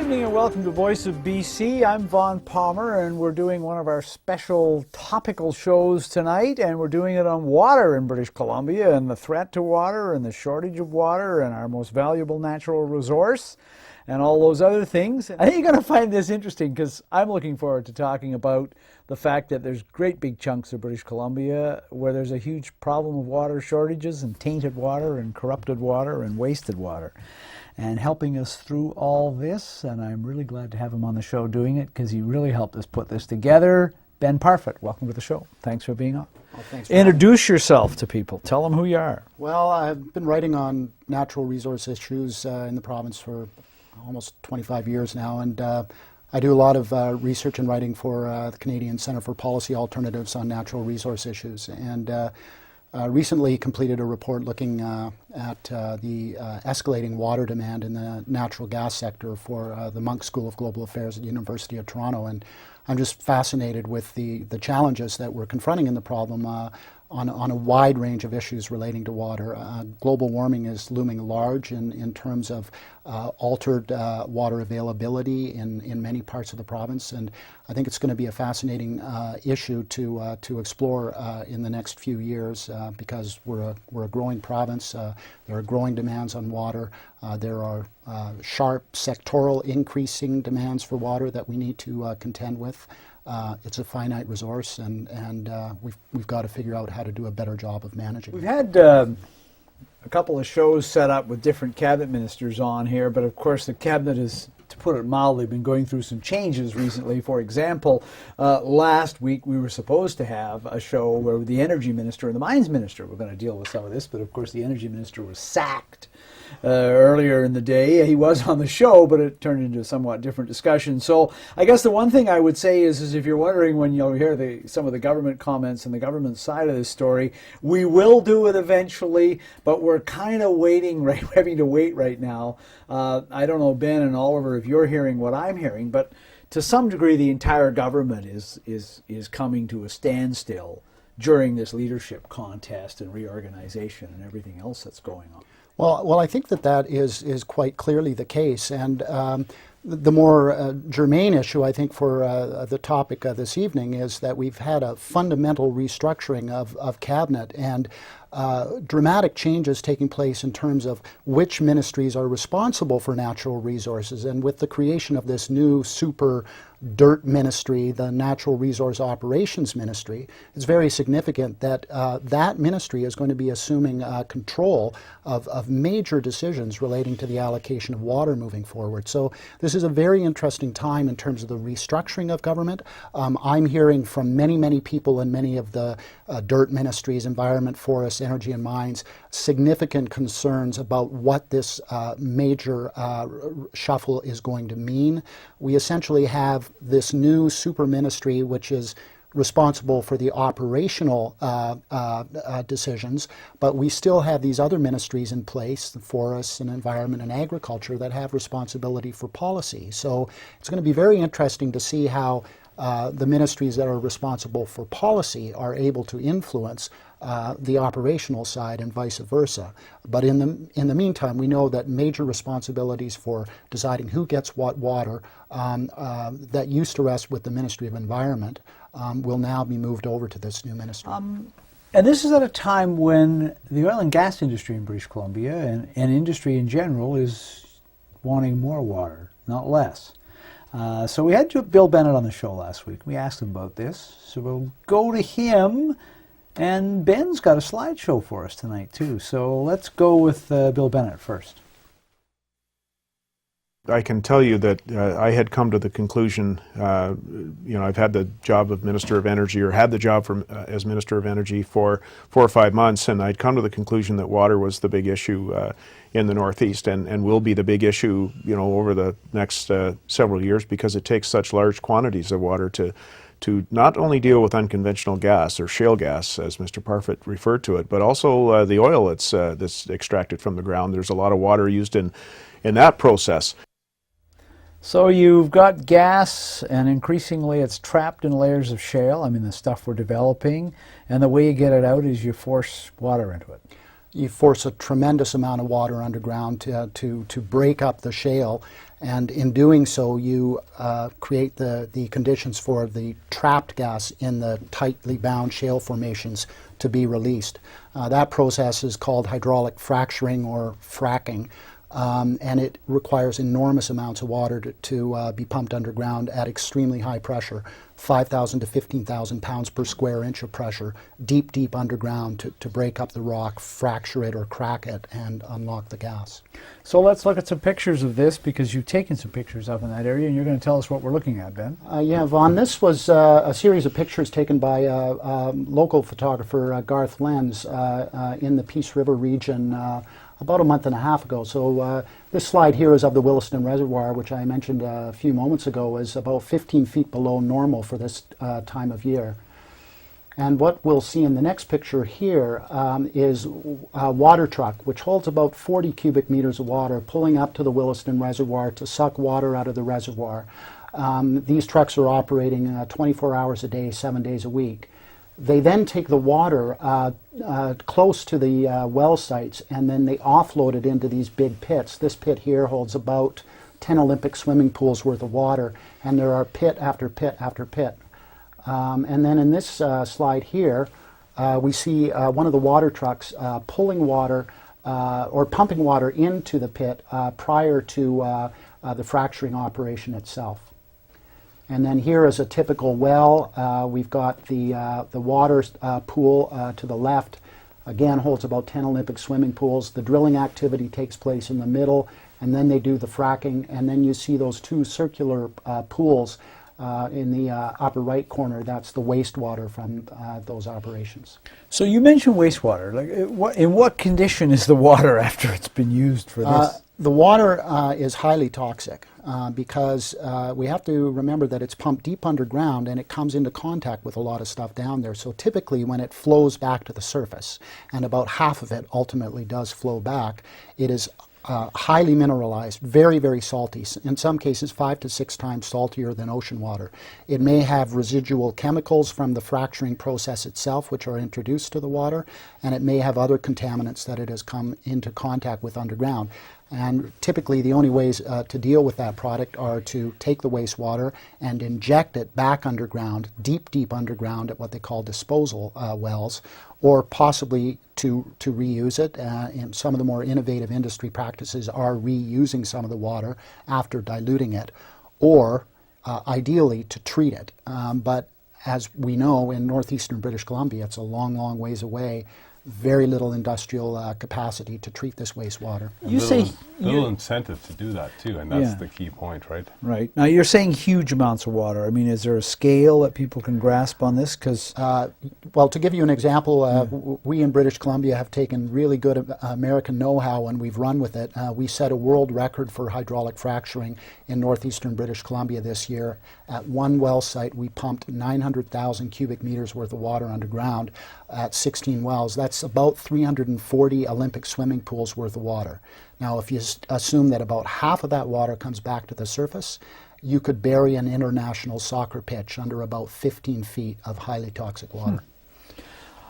evening and welcome to Voice of BC. I'm Vaughn Palmer and we're doing one of our special topical shows tonight, and we're doing it on water in British Columbia and the threat to water and the shortage of water and our most valuable natural resource and all those other things. I think you're going to find this interesting because I'm looking forward to talking about the fact that there's great big chunks of British Columbia where there's a huge problem of water shortages and tainted water and corrupted water and wasted water. And helping us through all this, and I'm really glad to have him on the show doing it because he really helped us put this together. Ben Parfitt, welcome to the show. Thanks for being on. Well, thanks. Introduce yourself to people. Tell them who you are. Well, I've been writing on natural resource issues in the province for almost 25 years now, and I do a lot of research and writing for the Canadian Centre for Policy Alternatives on natural resource issues, and recently completed a report looking at the escalating water demand in the natural gas sector for the Munk School of Global Affairs at the University of Toronto. And I'm just fascinated with the challenges that we're confronting in the problem on a wide range of issues relating to water. Global warming is looming large in terms of altered water availability in many parts of the province, and I think it's going to be a fascinating issue to explore in the next few years because we're a growing province. There are growing demands on water. There are sharp sectoral increasing demands for water that we need to contend with. It's a finite resource, and we've got to figure out how to do a better job of managing it. We've had a couple of shows set up with different cabinet ministers on here, but of course the cabinet has, to put it mildly, been going through some changes recently. For example, last week we were supposed to have a show where the Energy Minister and the Mines Minister were going to deal with some of this, but of course the Energy Minister was sacked earlier in the day. He was on the show, but it turned into a somewhat different discussion. So I guess the one thing I would say is if you're wondering when you'll hear some of the government comments and the government side of this story, we will do it eventually, but we're kind of waiting, having to wait right now. I don't know, Ben and Oliver, if you're hearing what I'm hearing, but to some degree the entire government is coming to a standstill during this leadership contest and reorganization and everything else that's going on. Well, I think that is quite clearly the case, and the more germane issue, I think, for the topic this evening is that we've had a fundamental restructuring of cabinet and dramatic changes taking place in terms of which ministries are responsible for natural resources. And with the creation of this new super dirt ministry, the Natural Resource Operations Ministry, it's very significant that that ministry is going to be assuming control of major decisions relating to the allocation of water moving forward. So this is a very interesting time in terms of the restructuring of government. I'm hearing from many people in many of the dirt ministries, environment, forests, energy and mines, significant concerns about what this major shuffle is going to mean. We essentially have this new super ministry which is responsible for the operational decisions, but we still have these other ministries in place, the forests and environment and agriculture, that have responsibility for policy. So it's going to be very interesting to see how the ministries that are responsible for policy are able to influence the operational side and vice versa. But in the meantime, we know that major responsibilities for deciding who gets what water that used to rest with the Ministry of Environment will now be moved over to this new ministry. And this is at a time when the oil and gas industry in British Columbia and industry in general is wanting more water, not less. So we had Bill Bennett on the show last week. We asked him about this. So we'll go to him. And Ben's got a slideshow for us tonight, too. So let's go with Bill Bennett first. I can tell you that I had come to the conclusion, I've had the job of Minister of Energy, or had the job as Minister of Energy for 4 or 5 months, and I'd come to the conclusion that water was the big issue in the Northeast and will be the big issue, over the next several years, because it takes such large quantities of water to not only deal with unconventional gas, or shale gas, as Mr. Parfitt referred to it, but also the oil that's extracted from the ground. There's a lot of water used in that process. So you've got gas, and increasingly it's trapped in layers of shale, the stuff we're developing, and the way you get it out is you force water into it. You force a tremendous amount of water underground to break up the shale, And in doing so, you create the conditions for the trapped gas in the tightly bound shale formations to be released. That process is called hydraulic fracturing or fracking. And it requires enormous amounts of water to be pumped underground at extremely high pressure, 5,000 to 15,000 pounds per square inch of pressure, deep, deep underground to break up the rock, fracture it or crack it, and unlock the gas. So let's look at some pictures of this, because you've taken some pictures up in that area, and you're going to tell us what we're looking at, Ben. Yeah, Vaughn, this was a series of pictures taken by local photographer Garth Lenz in the Peace River region about a month and a half ago. So this slide here is of the Williston Reservoir, which I mentioned a few moments ago is about 15 feet below normal for this time of year. And what we'll see in the next picture here is a water truck, which holds about 40 cubic meters of water, pulling up to the Williston Reservoir to suck water out of the reservoir. These trucks are operating 24 hours a day, 7 days a week. They then take the water close to the well sites, and then they offload it into these big pits. This pit here holds about 10 Olympic swimming pools worth of water, and there are pit after pit after pit. And then in this slide here, we see one of the water trucks pulling water or pumping water into the pit prior to the fracturing operation itself. And then here is a typical well. We've got the water pool to the left. Again, holds about 10 Olympic swimming pools. The drilling activity takes place in the middle, and then they do the fracking, and then you see those two circular pools in the upper right corner. That's the wastewater from those operations. So you mentioned wastewater. Like, in what condition is the water after it's been used for this? The water is highly toxic because we have to remember that it's pumped deep underground and it comes into contact with a lot of stuff down there. So typically when it flows back to the surface, and about half of it ultimately does flow back, it is highly mineralized, very, very salty, in some cases 5 to 6 times saltier than ocean water. It may have residual chemicals from the fracturing process itself which are introduced to the water, and it may have other contaminants that it has come into contact with underground. And typically the only ways to deal with that product are to take the wastewater and inject it back underground, deep, deep underground at what they call disposal wells, or possibly to reuse it. And some of the more innovative industry practices are reusing some of the water after diluting it, or ideally to treat it. But as we know, in northeastern British Columbia, it's a long, long ways away. Very little industrial capacity to treat this wastewater. You say little incentive to do that too, and that's the key point, right? Right. Now you're saying huge amounts of water. I mean, is there a scale that people can grasp on this? Because well, to give you an example, we in British Columbia have taken really good American know-how and we've run with it. We set a world record for hydraulic fracturing in northeastern British Columbia this year. At one well site, we pumped 900,000 cubic meters worth of water underground at 16 wells. That's about 340 Olympic swimming pools worth of water. Now, if you assume that about half of that water comes back to the surface, you could bury an international soccer pitch under about 15 feet of highly toxic water.